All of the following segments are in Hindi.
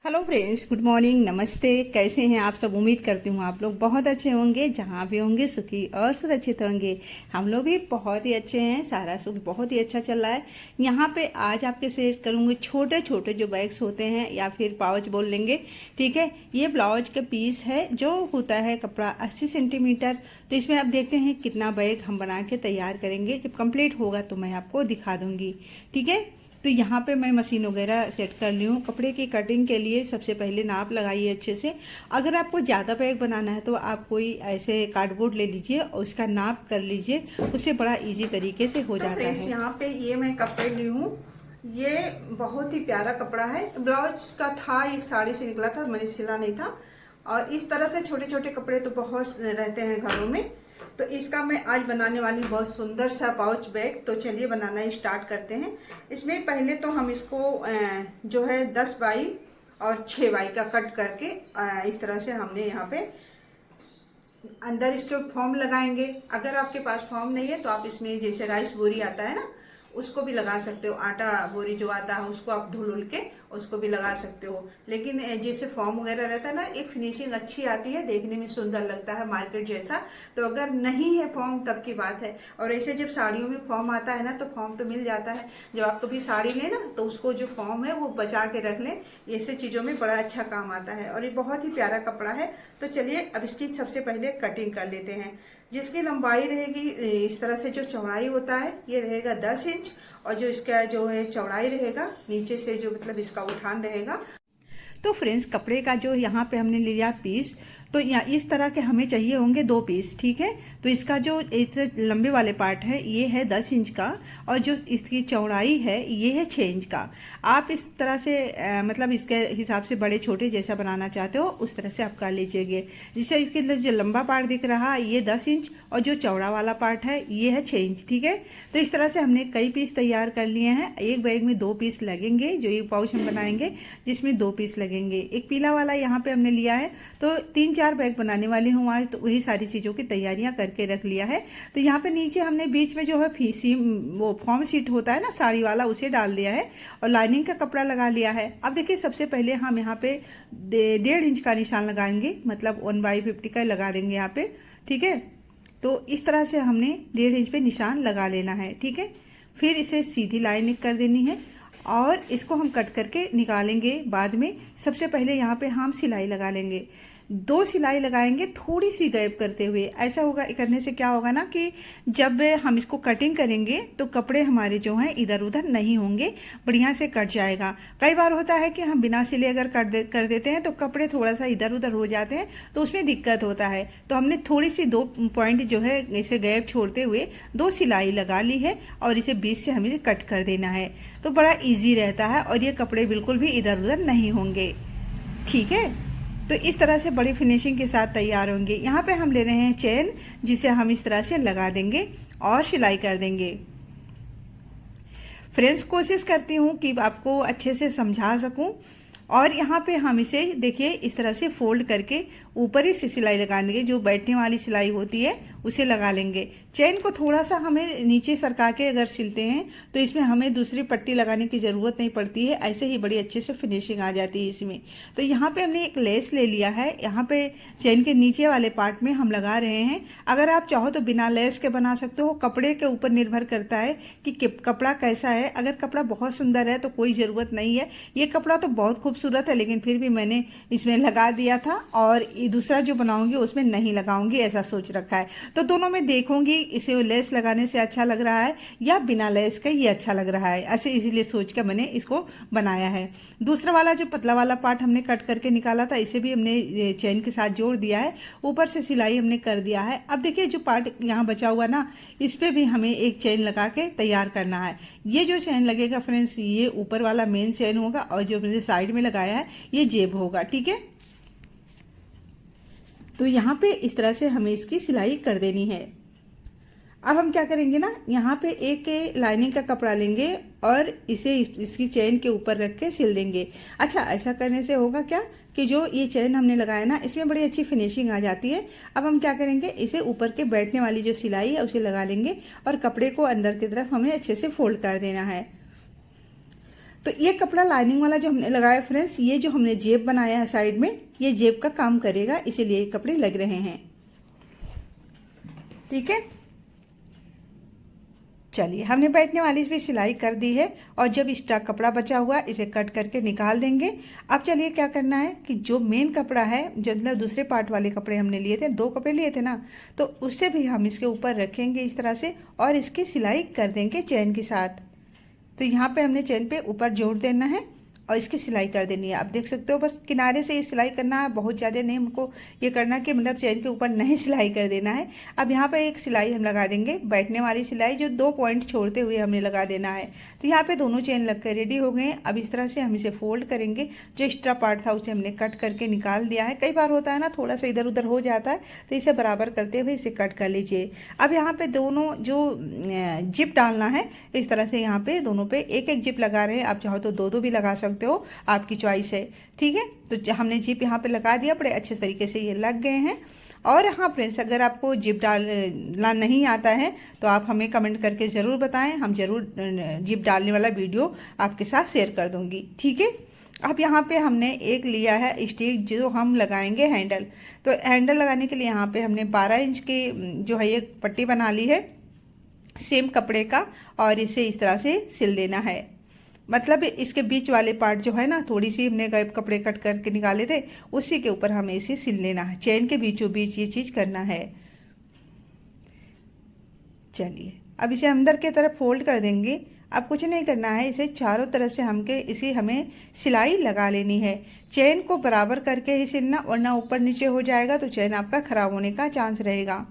हेलो फ्रेंड्स, गुड मॉर्निंग, नमस्ते। कैसे हैं आप सब? उम्मीद करती हूँ आप लोग बहुत अच्छे होंगे, जहाँ भी होंगे सुखी और सुरक्षित होंगे। हम लोग भी बहुत ही अच्छे हैं, सारा सुख बहुत ही अच्छा चल रहा है। यहाँ पे आज आपके शेयर करूँगी छोटे छोटे जो बैग्स होते हैं या फिर पाउच बोल लेंगे। ठीक है, ये ब्लाउज का पीस है जो होता है कपड़ा 80 सेंटीमीटर। तो इसमें अब देखते हैं कितना बैग हम बना के तैयार करेंगे। जब कंप्लीट होगा तो मैं आपको दिखा दूंगी। ठीक है, तो यहाँ पे मैं मशीन वगैरह सेट कर ली हूँ। कपड़े की कटिंग के लिए सबसे पहले नाप लगाइए अच्छे से। अगर आपको ज़्यादा बैग बनाना है तो आप कोई ऐसे कार्डबोर्ड ले लीजिए और उसका नाप कर लीजिए, उससे बड़ा इजी तरीके से हो जाता है। यहाँ पे ये मैं कपड़े ली हूँ। ये बहुत ही प्यारा कपड़ा है, ब्लाउज का था, एक साड़ी से निकला था, मैंने सिला नहीं था। और इस तरह से छोटे छोटे कपड़े तो बहुत रहते हैं घरों में। तो इसका मैं आज बनाने वाली बहुत सुंदर सा पाउच बैग। तो चलिए बनाना स्टार्ट करते हैं। इसमें पहले तो हम इसको जो है 10 बाई और 6 बाई का कट करके इस तरह से हमने यहाँ पे अंदर इसके फॉर्म लगाएंगे। अगर आपके पास फॉर्म नहीं है तो आप इसमें जैसे राइस बोरी आता है ना, उसको भी लगा सकते हो। आटा बोरी जो आता है उसको आप धुल के उसको भी लगा सकते हो। लेकिन जैसे फॉर्म वगैरह रहता है ना, एक फिनिशिंग अच्छी आती है, देखने में सुंदर लगता है मार्केट जैसा। तो अगर नहीं है फॉर्म तब की बात है। और ऐसे जब साड़ियों में फॉर्म आता है ना तो फॉर्म तो मिल जाता है। जब आप कभी साड़ी लें ना तो उसको जो फॉर्म है वो बचा के रख लें, ऐसे चीज़ों में बड़ा अच्छा काम आता है। और ये बहुत ही प्यारा कपड़ा है। तो चलिए अब इसकी सबसे पहले कटिंग कर लेते हैं। जिसकी लंबाई रहेगी, इस तरह से जो चौड़ाई होता है ये रहेगा 10 इंच। और जो इसका जो है चौड़ाई रहेगा नीचे से, जो मतलब इसका उठान रहेगा। तो फ्रेंड्स, कपड़े का जो यहाँ पे हमने लिया पीस, तो इस तरह के हमें चाहिए होंगे 2 पीस। ठीक है, तो इसका जो इस लंबे वाले पार्ट है ये है 10 इंच का, और जो इसकी चौड़ाई है ये है 6 इंच का। आप इस तरह से मतलब इसके हिसाब से बड़े छोटे जैसा बनाना चाहते हो उस तरह से आप कर लीजिएगा। जिससे इसके जो लंबा पार्ट दिख रहा है ये 10 इंच और जो चौड़ा वाला पार्ट है ये है 6 इंच। ठीक है, तो इस तरह से हमने कई पीस तैयार कर लिए हैं। एक बैग में 2 पीस लगेंगे, जो एक पाउच हम बनाएंगे जिसमें 2 पीस लगेंगे। एक पीला वाला यहाँ पे हमने लिया है। तो 3-4 बैग बनाने वाली हूँ आज, तो वही सारी चीज़ों की तैयारियां करके रख लिया है। तो यहाँ पे नीचे हमने बीच में जो है फीसी वो फॉर्म शीट होता है ना साड़ी वाला, उसे डाल दिया है और लाइनिंग का कपड़ा लगा लिया है। अब देखिए, सबसे पहले हम यहाँ पे 1.5 इंच का निशान लगाएंगे, मतलब 1/50 का लगा देंगे यहाँ पे। ठीक है, तो इस तरह से हमने 1.5 इंच पे निशान लगा लेना है। ठीक है, फिर इसे सीधी लाइनिंग कर देनी है और इसको हम कट करके निकालेंगे बाद में। सबसे पहले यहाँ पे हम सिलाई लगा लेंगे। 2 सिलाई लगाएंगे थोड़ी सी गैप करते हुए। ऐसा होगा, करने से क्या होगा ना कि जब हम इसको कटिंग करेंगे तो कपड़े हमारे जो हैं इधर उधर नहीं होंगे, बढ़िया से कट जाएगा। कई बार होता है कि हम बिना सिले अगर कर देते हैं तो कपड़े थोड़ा सा इधर उधर हो जाते हैं, तो उसमें दिक्कत होता है। तो हमने थोड़ी सी 2 पॉइंट जो है इसे गैप छोड़ते हुए 2 सिलाई लगा ली है और इसे बीच से हमें कट कर देना है। तो बड़ा ईजी रहता है और ये कपड़े बिल्कुल भी इधर उधर नहीं होंगे। ठीक है, तो इस तरह से बड़ी फिनिशिंग के साथ तैयार होंगे। यहाँ पे हम ले रहे हैं चेन, जिसे हम इस तरह से लगा देंगे और सिलाई कर देंगे। फ्रेंड्स, कोशिश करती हूँ कि आपको अच्छे से समझा सकूँ। और यहाँ पे हम इसे देखिए इस तरह से फोल्ड करके ऊपर ही से सिलाई लगा देंगे। जो बैठने वाली सिलाई होती है उसे लगा लेंगे। चेन को थोड़ा सा हमें नीचे सरका के अगर सिलते हैं तो इसमें हमें दूसरी पट्टी लगाने की ज़रूरत नहीं पड़ती है, ऐसे ही बड़ी अच्छे से फिनिशिंग आ जाती है इसमें। तो यहाँ पे हमने एक लेस ले लिया है, यहाँ पे चेन के नीचे वाले पार्ट में हम लगा रहे हैं। अगर आप चाहो तो बिना लेस के बना सकते हो, कपड़े के ऊपर निर्भर करता है कि कपड़ा कैसा है। अगर कपड़ा बहुत सुंदर है तो कोई ज़रूरत नहीं है। ये कपड़ा तो बहुत खूबसूरत है, लेकिन फिर भी मैंने इसमें लगा दिया था और दूसरा जो बनाऊंगी उसमें नहीं लगाऊंगी, ऐसा सोच रखा है। तो दोनों में देखूंगी इसे लेस लगाने से अच्छा लग रहा है या बिना लेस का ये अच्छा लग रहा है, ऐसे इसीलिए सोच कर मैंने इसको बनाया है। दूसरा वाला जो पतला वाला पार्ट हमने कट करके निकाला था, इसे भी हमने चेन के साथ जोड़ दिया है, ऊपर से सिलाई हमने कर दिया है। अब देखिए, जो पार्ट यहाँ बचा हुआ ना, इस पे भी हमें एक चेन लगा के तैयार करना है। ये जो चेन लगेगा फ्रेंड्स, ये ऊपर वाला मेन चेन होगा और जो मैंने साइड में लगाया है ये जेब होगा। ठीक है, तो यहाँ पे इस तरह से हमें इसकी सिलाई कर देनी है। अब हम क्या करेंगे ना, यहाँ पे एक लाइनिंग का कपड़ा लेंगे और इसे इसकी चेन के ऊपर रख के सिल देंगे। अच्छा, ऐसा करने से होगा क्या कि जो ये चेन हमने लगाया ना, इसमें बड़ी अच्छी फिनिशिंग आ जाती है। अब हम क्या करेंगे, इसे ऊपर के बैठने वाली जो सिलाई है उसे लगा लेंगे और कपड़े को अंदर की तरफ हमें अच्छे से फोल्ड कर देना है। तो ये कपड़ा लाइनिंग वाला जो हमने लगाया फ्रेंड्स, ये जो हमने जेब बनाया है साइड में, ये जेब का काम करेगा, इसीलिए ये कपड़े लग रहे हैं। ठीक है, चलिए हमने बैठने वाली भी सिलाई कर दी है और जब एक्स्ट्रा कपड़ा बचा हुआ इसे कट करके निकाल देंगे। अब चलिए क्या करना है कि जो मेन कपड़ा है, जो मतलब दूसरे पार्ट वाले कपड़े हमने लिए थे, 2 कपड़े लिए थे ना, तो उससे भी हम इसके ऊपर रखेंगे इस तरह से और इसकी सिलाई कर देंगे चैन के साथ। तो यहाँ पे हमने चैन पे ऊपर जोड़ देना है और इसकी सिलाई कर देनी है। आप देख सकते हो बस किनारे से ये सिलाई करना है, बहुत ज़्यादा नहीं हमको ये करना कि मतलब चैन के ऊपर नहीं सिलाई कर देना है। अब यहाँ पे एक सिलाई हम लगा देंगे, बैठने वाली सिलाई, जो 2 पॉइंट छोड़ते हुए हमने लगा देना है। तो यहाँ पे दोनों चैन लग कर रेडी हो गए हैं। अब इस तरह से हम इसे फोल्ड करेंगे। जो एक्स्ट्रा पार्ट था उसे हमने कट करके निकाल दिया है। कई बार होता है ना थोड़ा सा इधर उधर हो जाता है, तो इसे बराबर करते हुए इसे कट कर लीजिए। अब यहाँ पे दोनों जो जिप डालना है, इस तरह से यहाँ पे दोनों पे एक एक जिप लगा रहे हैं। आप चाहो तो 2-2 भी लगा सकते हो, आपकी चॉइस है। ठीक है, तो हमने जिप यहाँ पे लगा दिया, बड़े अच्छे तरीके से ये लग गए हैं। और हाँ फ्रेंड्स, अगर आपको जिप डालना नहीं आता है तो आप हमें कमेंट करके ज़रूर बताएं, हम ज़रूर जिप डालने वाला वीडियो आपके साथ शेयर कर दूंगी। ठीक है, अब यहाँ पे हमने एक लिया है स्टिक जो हम लगाएंगे हैंडल। तो हैंडल लगाने के लिए यहाँ पे हमने 12 इंच की जो है ये पट्टी बना ली है सेम कपड़े का, और इसे इस तरह से सिल देना है। मतलब इसके बीच वाले पार्ट जो है ना, थोड़ी सी हमने कपड़े कट करके निकाले थे, उसी के ऊपर हमें इसे सिल लेना है। चैन के बीचों बीच ये चीज़ करना है। चलिए अब इसे अंदर की तरफ फोल्ड कर देंगे। अब कुछ नहीं करना है, इसे चारों तरफ से हमें सिलाई लगा लेनी है। चैन को बराबर करके ही सिलना, वरना ऊपर नीचे हो जाएगा तो चैन आपका खराब होने का चांस रहेगा।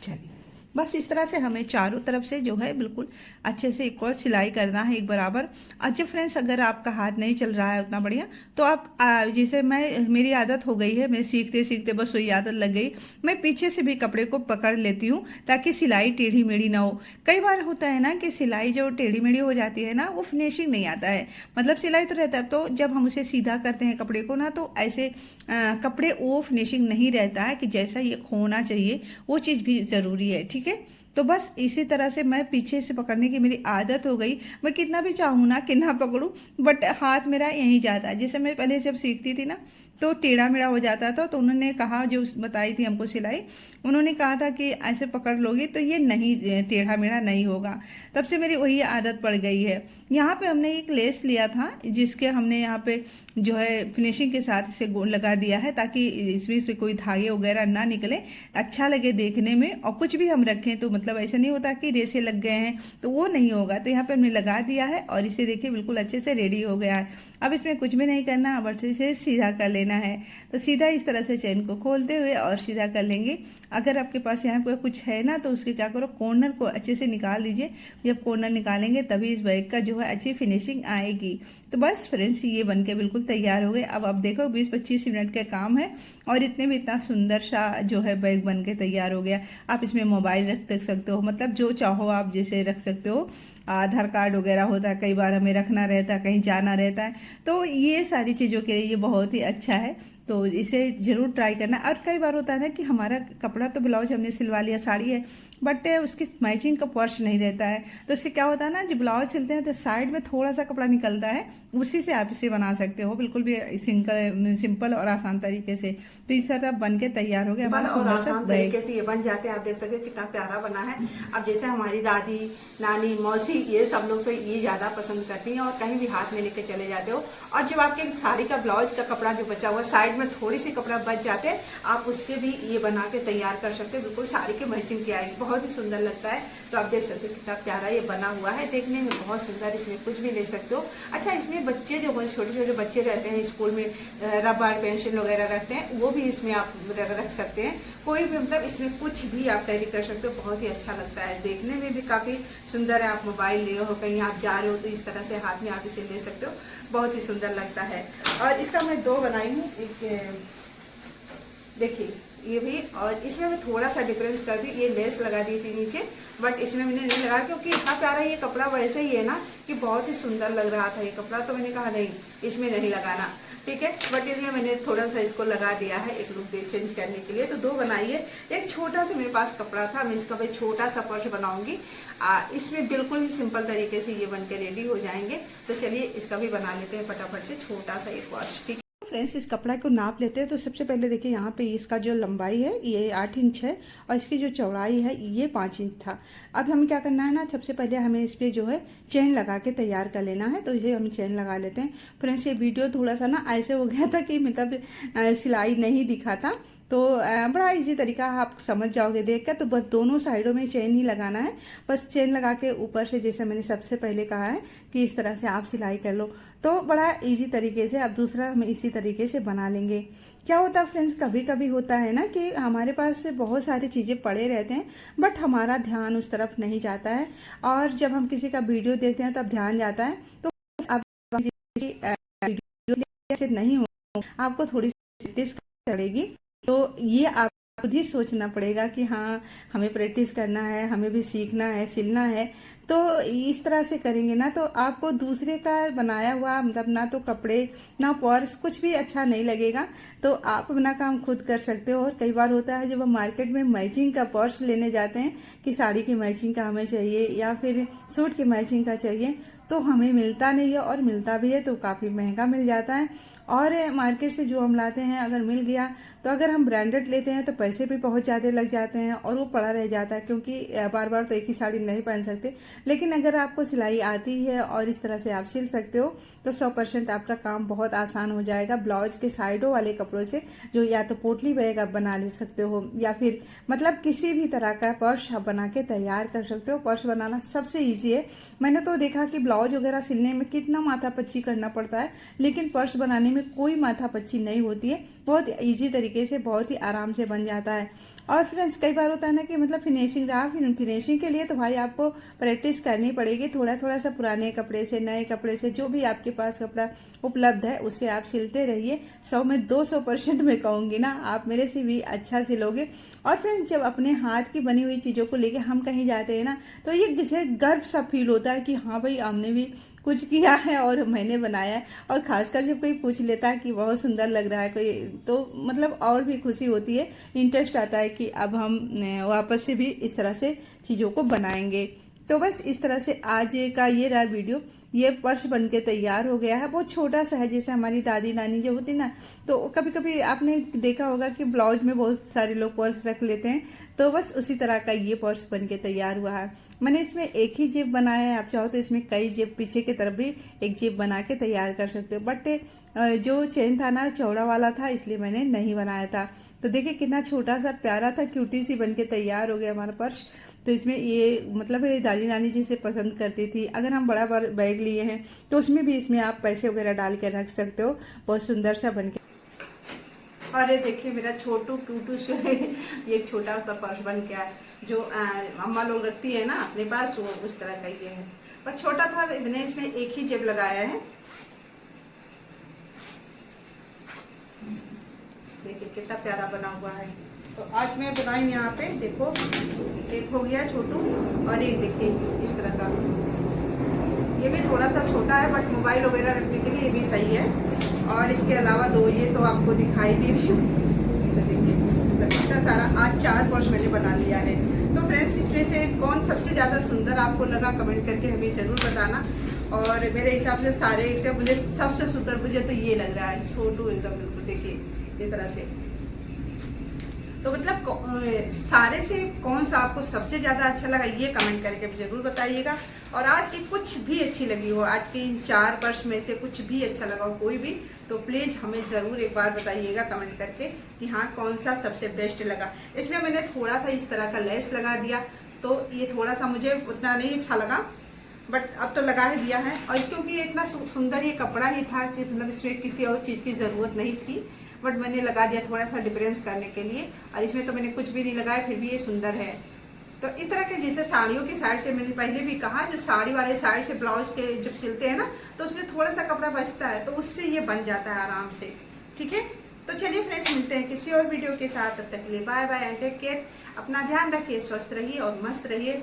चलिए बस इस तरह से हमें चारों तरफ से जो है बिल्कुल अच्छे से इक्वल सिलाई करना है, एक बराबर। अच्छा फ्रेंड्स, अगर आपका हाथ नहीं चल रहा है उतना बढ़िया, तो आप जैसे मेरी आदत हो गई है, मैं सीखते सीखते बस वही आदत लग गई, मैं पीछे से भी कपड़े को पकड़ लेती हूँ ताकि सिलाई टेढ़ी मेढ़ी ना हो। कई बार होता है ना कि सिलाई जो टेढ़ी मेढ़ी हो जाती है ना, वो फिनिशिंग नहीं आता है। मतलब सिलाई तो रहता है, तो जब हम उसे सीधा करते हैं कपड़े को ना, तो ऐसे कपड़े वो फिनिशिंग नहीं रहता है कि जैसा ये होना चाहिए, वो चीज़ भी ज़रूरी है। ठीक है, तो बस इसी तरह से मैं पीछे से पकड़ने की मेरी आदत हो गई। मैं कितना भी चाहूँ ना कि ना पकड़ूं, बट हाथ मेरा यहीं जाता है। जैसे मैं पहले जब सीखती थी ना, तो टेढ़ा मेढ़ा हो जाता था, तो उन्होंने कहा, जो बताई थी हमको सिलाई, उन्होंने कहा था कि ऐसे पकड़ लोगी तो ये नहीं टेढ़ा मेढ़ा नहीं होगा। तब से मेरी वही आदत पड़ गई है। यहाँ पे हमने एक लेस लिया था, जिसके हमने यहाँ पे जो है फिनिशिंग के साथ इसे गोल लगा दिया है, ताकि इसमें से कोई धागे वगैरह ना निकले, अच्छा लगे देखने में। और कुछ भी हम रखें तो मतलब ऐसा नहीं होता कि रेसे लग गए हैं, तो वो नहीं होगा। तो यहाँ पे हमने लगा दिया है और इसे देखिए बिल्कुल अच्छे से रेडी हो गया है। अब इसमें कुछ भी नहीं करना, अब अच्छे से सीधा कर लेना है। तो सीधा इस तरह से चैन को खोलते हुए और सीधा कर लेंगे। अगर आपके पास यहाँ पे कुछ है ना, तो उसके क्या करो, कॉर्नर को अच्छे से निकाल दीजिए। जब कॉर्नर निकालेंगे तभी इस बैग का जो है अच्छी फिनिशिंग आएगी। तो बस फ्रेंड्स, ये बनके बिल्कुल तैयार हो गए। अब आप देखो 20-25 मिनट का काम है और इतने में इतना सुंदर सा जो है बैग बनके तैयार हो गया। आप इसमें मोबाइल रख सकते हो, मतलब जो चाहो आप जैसे रख सकते हो। आधार कार्ड वगैरह होता है, कई बार हमें रखना रहता है, कहीं जाना रहता है, तो ये सारी चीज़ों के लिए ये बहुत ही अच्छा है। तो इसे ज़रूर ट्राई करना। और कई बार होता है ना कि हमारा कपड़ा तो ब्लाउज हमने सिलवा लिया, साड़ी है, बट उसकी मैचिंग का पर्स नहीं रहता है। तो इससे क्या होता है ना, जो ब्लाउज सिलते हैं तो साइड में थोड़ा सा कपड़ा निकलता है, उसी से आप इसे बना सकते हो बिल्कुल भी सिंपल और आसान तरीके से। तो इस तरह बन के तैयार हो गया और आसान तरीके से ये बन जाते हैं। आप देख सकते हैं कितना प्यारा बना है। अब जैसे हमारी दादी, नानी, मौसी, ये सब लोग तो ये ज्यादा पसंद करती हैं और कहीं भी हाथ में लेके चले जाते हो। और जब आपके साड़ी का ब्लाउज का कपड़ा जो बचा हुआ साइड में थोड़ी सी कपड़ा बच जाते हैं, आप उससे भी ये बना के तैयार कर सकते हो, बिल्कुल साड़ी के मैचिंग की आएगी, बहुत ही सुंदर लगता है। तो आप देख सकते हो कितना प्यारा ये बना हुआ है, देखने में बहुत सुंदर। इसमें कुछ भी ले सकते हो। अच्छा, इसमें बच्चे जो छोटे छोटे बच्चे रहते हैं स्कूल में, रबर पेंसिल वगैरह रखते हैं, वो भी इसमें आप रख सकते हैं। कोई भी मतलब इसमें कुछ भी आप कैरी कर सकते हो, बहुत ही अच्छा लगता है, देखने में भी काफी सुंदर है। आप मोबाइल ले हो, कहीं आप जा रहे हो, तो इस तरह से हाथ में आप इसे ले सकते हो, बहुत ही सुंदर लगता है। और इसका मैं 2 बनाई हूँ। एक देखिए, ये भी, और इसमें मैं थोड़ा सा डिफरेंस कर दी, ये लेस लगा दी थी नीचे, बट इसमें मैंने नहीं लगा क्योंकि इतना प्यारा ये कपड़ा वैसे ही है ना कि बहुत ही सुंदर लग रहा था ये कपड़ा, तो मैंने कहा नहीं इसमें नहीं लगाना, ठीक है। बट इसमें मैंने थोड़ा सा इसको लगा दिया है एक लुक चेंज करने के लिए। तो दो बनाई है। एक छोटा सा मेरे पास कपड़ा था, मैं इसका भाई छोटा सा पर्स बनाऊंगी। इसमें बिल्कुल ही सिंपल तरीके से ये बन के रेडी हो जाएंगे। तो चलिए इसका भी बना लेते हैं फटाफट से, छोटा सा एक पर्स, ठीक है। फ्रेंड्स, इस कपड़ा को नाप लेते हैं। तो सबसे पहले देखिए यहाँ पे इसका जो लंबाई है ये 8 इंच है और इसकी जो चौड़ाई है ये 5 इंच था। अब हमें क्या करना है ना, सबसे पहले हमें इस पर जो है चेन लगा के तैयार कर लेना है। तो ये हम चेन लगा लेते हैं। फ्रेंड्स, ये वीडियो थोड़ा सा ना ऐसे हो गया था कि मतलब सिलाई नहीं दिखा था, तो बड़ा इजी तरीका आप समझ जाओगे देख कर। तो बस दोनों साइडों में चेन ही लगाना है। बस चेन लगा के ऊपर से, जैसे मैंने सबसे पहले कहा है कि इस तरह से आप सिलाई कर लो, तो बड़ा इजी तरीके से। अब दूसरा हम इसी तरीके से बना लेंगे। क्या होता है फ्रेंड्स, कभी कभी होता है ना कि हमारे पास बहुत सारी चीज़ें पड़े रहते हैं बट हमारा ध्यान उस तरफ नहीं जाता है, और जब हम किसी का वीडियो देखते हैं तब ध्यान जाता है। तो अब वीडियो से नहीं हो, आपको थोड़ी सी प्रैक्टिस पड़ेगी। तो ये आप खुद ही सोचना पड़ेगा कि हाँ हमें प्रैक्टिस करना है, हमें भी सीखना है, सिलना है। तो इस तरह से करेंगे ना तो आपको दूसरे का बनाया हुआ मतलब ना तो कपड़े ना पर्स कुछ भी अच्छा नहीं लगेगा। तो आप अपना काम खुद कर सकते हो। और कई बार होता है जब हम मार्केट में मैचिंग का पर्स लेने जाते हैं कि साड़ी की मैचिंग का हमें चाहिए या फिर सूट की मैचिंग का चाहिए, तो हमें मिलता नहीं है, और मिलता भी है तो काफ़ी महंगा मिल जाता है। और मार्केट से जो हम लाते हैं अगर मिल गया तो अगर हम ब्रांडेड लेते हैं तो पैसे भी बहुत ज़्यादा लग जाते हैं और वो पड़ा रह जाता है, क्योंकि बार बार तो एक ही साड़ी नहीं पहन सकते। लेकिन अगर आपको सिलाई आती है और इस तरह से आप सिल सकते हो तो 100% आपका काम बहुत आसान हो जाएगा। ब्लाउज के साइडों वाले कपड़ों से जो या तो पोटली बैग आप बना ले सकते हो या फिर मतलब किसी भी तरह का पर्स आप बना के तैयार कर सकते हो। पर्स बनाना सबसे ईजी है। मैंने तो देखा कि ब्लाउज वगैरह सिलने में कितना माथापच्ची करना पड़ता है, लेकिन पर्स बनाने में कोई माथापच्ची नहीं होती है। बहुत इजी तरीके से बहुत ही आराम से बन जाता है। और फ्रेंड्स, कई बार होता है ना कि मतलब फिनिशिंग रहा, फिनिशिंग के लिए तो भाई आपको प्रैक्टिस करनी पड़ेगी। थोड़ा थोड़ा सा पुराने कपड़े से, नए कपड़े से, जो भी आपके पास कपड़ा उपलब्ध है उससे आप सिलते रहिए। 100 में 200% मैं कहूँगी ना, आप मेरे से भी अच्छा सिलोगे। और फ्रेंड्स, जब अपने हाथ की बनी हुई चीज़ों को लेके हम कहीं जाते हैं ना तो ये किसी गर्व सा फील होता है कि हाँ भाई हमने भी कुछ किया है और मैंने बनाया है। और खासकर जब कोई पूछ लेता है कि बहुत सुंदर लग रहा है कोई, तो मतलब और भी खुशी होती है, इंटरेस्ट आता है कि अब हम वापस से भी इस तरह से चीज़ों को बनाएंगे। तो बस इस तरह से आज का ये रहा वीडियो। ये पर्स बन के तैयार हो गया है। बहुत छोटा सा है, जैसे हमारी दादी नानी जो होती ना, तो कभी कभी आपने देखा होगा कि ब्लाउज में बहुत सारे लोग पर्स रख लेते हैं, तो बस उसी तरह का ये पर्स बन के तैयार हुआ है। मैंने इसमें एक ही जेब बनाया है, आप चाहो तो इसमें कई जेब पीछे की तरफ भी एक जेब बना के तैयार कर सकते हो। बट जो चेन था ना चौड़ा वाला था, इसलिए मैंने नहीं बनाया था। तो देखिए कितना छोटा सा प्यारा था, क्यूटी सी बन के तैयार हो गया हमारा पर्स। तो इसमें ये मतलब दादी नानी जी से पसंद करती थी। अगर हम बड़ा बैग लिए हैं तो उसमें भी इसमें आप पैसे वगैरह डाल के रख सकते हो। बहुत सुंदर सा बन के। अरे देखिए मेरा छोटू क्यूटू से ये छोटा सा पर्स बन गया है, जो अम्मा लोग रखती है ना अपने पास, वो उस तरह का ये है। बस छोटा था, मैंने इसमें एक ही जेब लगाया है। देखिए कितना प्यारा बना हुआ है। तो आज मैं बनाई यहाँ पे, देखो एक हो गया छोटू, और एक देखिए इस तरह का। ये भी थोड़ा सा छोटा है बट मोबाइल वगैरह रखने के लिए ये भी सही है। और इसके अलावा दो ये तो आपको दिखाई दे रही हूँ। तो देखिए इतना सारा आज 4 पर्स मैंने बना लिया है। तो फ्रेंड्स, इसमें से कौन सबसे ज़्यादा सुंदर आपको लगा कमेंट करके हमें ज़रूर बताना। और मेरे हिसाब से सारे से मुझे सबसे सुंदर मुझे तो ये लग रहा है, छोटू एकदम बिल्कुल देखिए इस तरह से। तो मतलब सारे से कौन सा आपको सबसे ज़्यादा अच्छा लगा ये कमेंट करके जरूर बताइएगा। और आज की कुछ भी अच्छी लगी हो, आज की इन 4 पर्स में से कुछ भी अच्छा लगा हो कोई भी, तो प्लीज़ हमें ज़रूर एक बार बताइएगा कमेंट करके कि हाँ कौन सा सबसे बेस्ट लगा। इसमें मैंने थोड़ा सा इस तरह का लेस लगा दिया, तो ये थोड़ा सा मुझे उतना नहीं अच्छा लगा, बट अब तो लगा ही दिया है। और क्योंकि इतना सुंदर ये कपड़ा ही था कि मतलब इसमें किसी और चीज़ की ज़रूरत नहीं थी, बट मैंने लगा दिया थोड़ा सा डिफरेंस करने के लिए। और इसमें तो मैंने कुछ भी नहीं लगाया, फिर भी ये सुंदर है। तो इस तरह के जैसे साड़ियों की साइड से मैंने पहले भी कहा, जो साड़ी वाले साइड से ब्लाउज के जब सिलते हैं ना तो उसमें थोड़ा सा कपड़ा बचता है, तो उससे ये बन जाता है आराम से, ठीक है। तो चलिए फ्रेंड्स, मिलते हैं किसी और वीडियो के साथ। तब तक के लिए bye bye and take care. अपना ध्यान रखिए, स्वस्थ रहिए और मस्त रहिए।